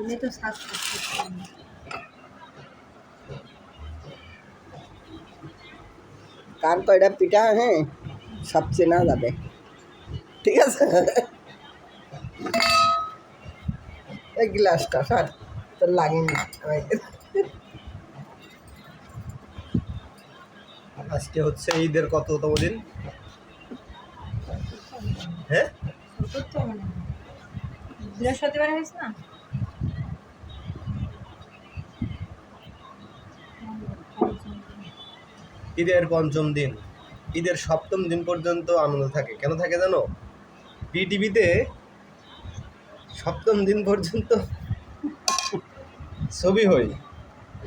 এমনি তো স্বাদ কার কয়টা পিঠা হ্যাঁ সব চেনা যাবে, ঠিক আছে। এই গ্লাসটা স্যার তোর লাগেনি। আজকে হচ্ছে ঈদের কততম দিন? হ্যাঁ, চতুর্থ মনে হয়, বৃহস্পতিবার হয়েছে না? ঈদের পঞ্চম দিন, ঈদের সপ্তম দিন পর্যন্ত আনন্দ থাকে। কেন থাকে জানো? বিটিভিতে সপ্তম দিন পর্যন্ত ছবি হয়,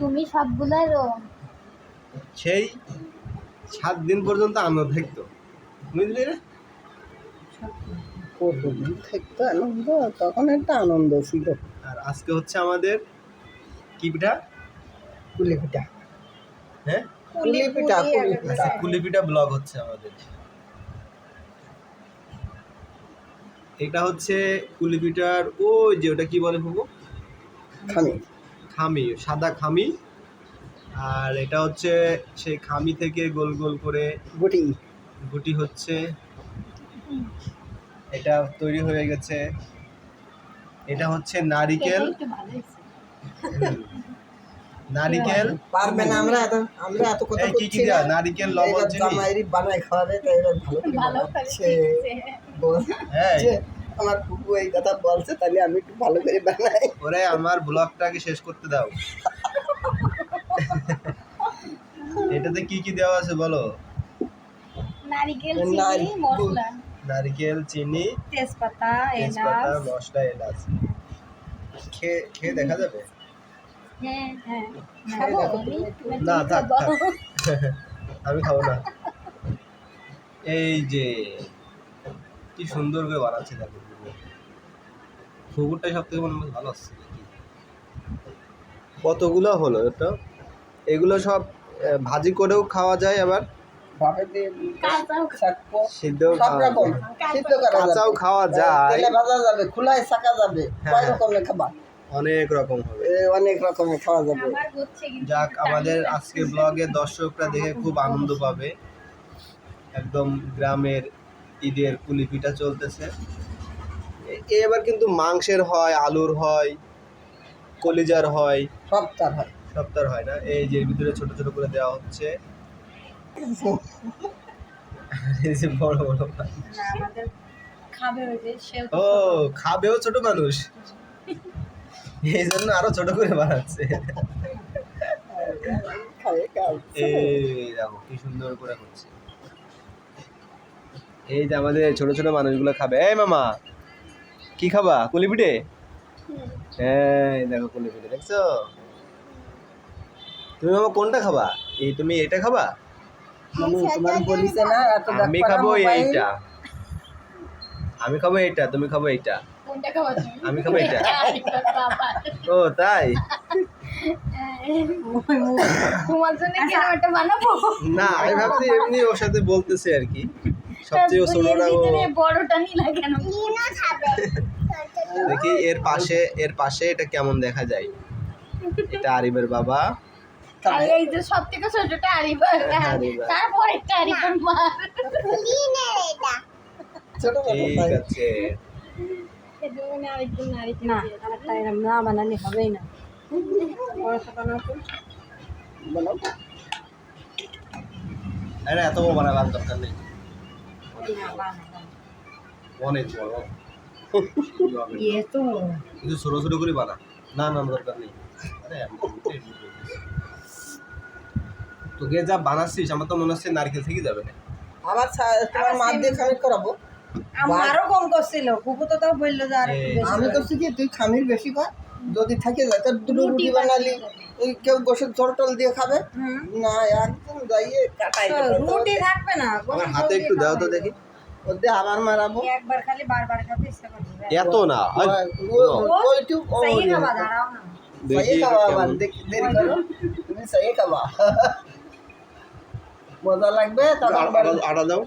তুমি সবগুলাই সেই 7 দিন পর্যন্ত আনন্দ থাকতো, বুঝলি রে? কতদিন থাকতো আনন্দ, তখন একটা আনন্দ ছিল। আর আজকে হচ্ছে আমাদের কি পিঠা? কুলি পিঠা, হ্যাঁ, কুলি পিঠা, কুলি আচ্ছা, পিঠা। কুলি পিঠা ব্লগ হচ্ছে আমাদের। এটা হচ্ছে কুলি পিঠার ওই যে ওটা কি বলে ফুবু? খামি খামি, সাদা খামি। আর এটা হচ্ছে সেই খামি থেকে গোল গোল করে গুটি, গুটি হচ্ছে, এটা তৈরি হয়ে গেছে। এটা হচ্ছে নারিকেল, নারিকেল পারবে না। আমরা এত কথা এই কি কি করছি দেয়া? না। নারিকেল, লবণ, চিনি। জামাইরি বানাই খাওয়াবে, তাই এবার ভালো করে বানাচ্ছে। হ্যাঁ, বলছে, আমার কুকু এই কথা বলছে, তাহলে আমি একটু ভালো করে বানাই। ওরে আমার ব্লগটাকে শেষ করতে দাও। এটাতে কি কি দেওয়া আছে বলো? নারিকেল, চিনি, মশলা। নারিকেল, চিনি, তেজপাতা, তেজপাতা, এলাচ। মশলা, এলাচ। খেয়ে দেখা যাবে? হ্যাঁ, হ্যাঁ, খাবো আমি? না, থাক থাক। আমি খাবো না। এই যে কি সুন্দর করে বানাচ্ছে দেখো, ফুগুরটাই সব থেকে মনে হয় ভালো আছে। কতগুলো হলো এটা? এগুলো সব ভাজি করেও খাওয়া যায়, আবার ভাবে দিয়ে শাকপো, সিদ্ধও সব খাওয়া রকম যায়, সিদ্ধ করা যাবে, কাঁচাও খাওয়া যায়, তেলে ভাজা যাবে, খোলায় ছাকা যাবে, হ্যাঁ, কয় রকমের খাবার, অনেক রকম হবে। অনেক রকমের খাওয়া যাবে। আমার হচ্ছে কিন্তু যাক, আমাদের আজকের ব্লগে দর্শকরা দেখে খুব আনন্দ পাবে। একদম গ্রামের ঈদের কুলি পিঠা চলতেছে। এবার কিন্তু মাংসের হয়, আলুর হয়, কলিজার হয়, সব তার হয়। সপ্তাহ হয় না। এই যে এর ভিতরে ছোট ছোট করে দেওয়া হচ্ছে, এই যে বড় বড় মাছ। না, আমাদের খাবে ওই যে সেও তো ও, ছোট। খাবেও ছোট মানুষ, এই জন্য আরো ছোট করে বানাচ্ছে। খাবে খাচ্ছে। এই দেখো কি সুন্দর করে হচ্ছে। এই যে আমাদের ছোট ছোট মানুষগুলো খাবে। এই মামা, কি খাবা? কুলি পিঠে? হ্যাঁ, এই দেখো কুলি পিঠে, দেখছো? তুমি মামা কোনটা খাবা? এই তুমি এটা খাবা? মানে তোমার বলিছে না এত আমি ব্যাপার খাবো মোবাইল। এইটা, আমি খাবো এইটা, তুমি খাবো এইটা, কোনটা খাবো তুমি? আমি খাবো এইটা। আরেকটা খাবার। ও তাই? তোমার জন্য কি আমি একটা বানাবো? না, আমি ভাবছি এমনি ওর সাথে বলতেছে আর কি, সবচেয়ে ছোটটা ও। বড়টা নিলা কেন? দেখি এর পাশে এটা কেমন দেখা যায়। এটা আরিবের বাবা, আর এই যে সব থেকে ছোটটা আরিবা, আরিবা। তারপর একটা আরিবার মা। ছোট ছোট ঠিক তাই। আছে। এদের মানে আরেকজন নারিকেল না, দিয়ে আমার তাই না বানালে হবেই না। পরোটা বানাবো। বলো। আরে এত বড় বানাবার দরকার নেই, না, বানাবো। অনেক বড়। ইয়ে তো কিন্তু ছোট ছোট করে বানা। না না, দরকার নেই। আরে তোকে যা বানাচ্ছিস আমার তো মনে হচ্ছে নারকেল থেকে যাবে না। আমার তোমার মা দিয়ে খামির করাবো। আমারও কম করছিল, কুকু তো তাও বললো যে আর একটু বেশি আমি করে। করছি কি তুই খামির বেশি কর, যদি থাকে যায় তোর দুটো রুটি বানালি, ওই কেউ গোসের জল টল দিয়ে খাবে হুম। না, একদম যাইয়ে কাটাই তো রুটি থাকবে না, আমার হাতে একটু দাও তো দেখি। ওদের আবার মারাবো। একবার খালি বারবার খাতে ইচ্ছা করবে। এত না, ওইটুক সেই খাবা, দাঁড়াও না। সাইয়ে খাওয়া আবার দেরি করো, তুমি সাইয়ে খাওয়া মজা লাগবে তখন আটা দাও,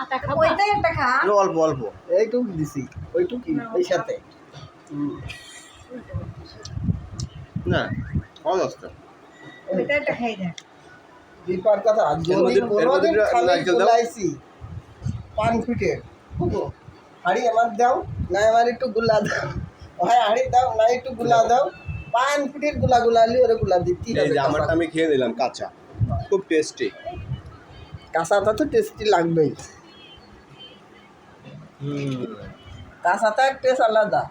আটা খাবো। ওইটাই একটা খা। অল্প অল্প। এইটুক দিছি, ওইটুক এই সাথে না খাওয়া যাচ্ছে এটা একটা খাই দেখ দীপার কথা যদি এর মধ্যে কোনোদিন খালি নারকেল দাও। গুলাইছি পান পিঠে হাড়ি আমার দাও না আমার একটু গুলা দাও হয় হাড়ি দাও না একটু গুলা দাও পান পিঠের গুলা গুলালি ওরে গুলা দিতে এই যে আমারটা আমি খেয়ে নিলাম কাঁচা খুব টেস্টি কাঁচাটা তো টেস্টি লাগবেই কাঁচাটা টেস্ট আলাদা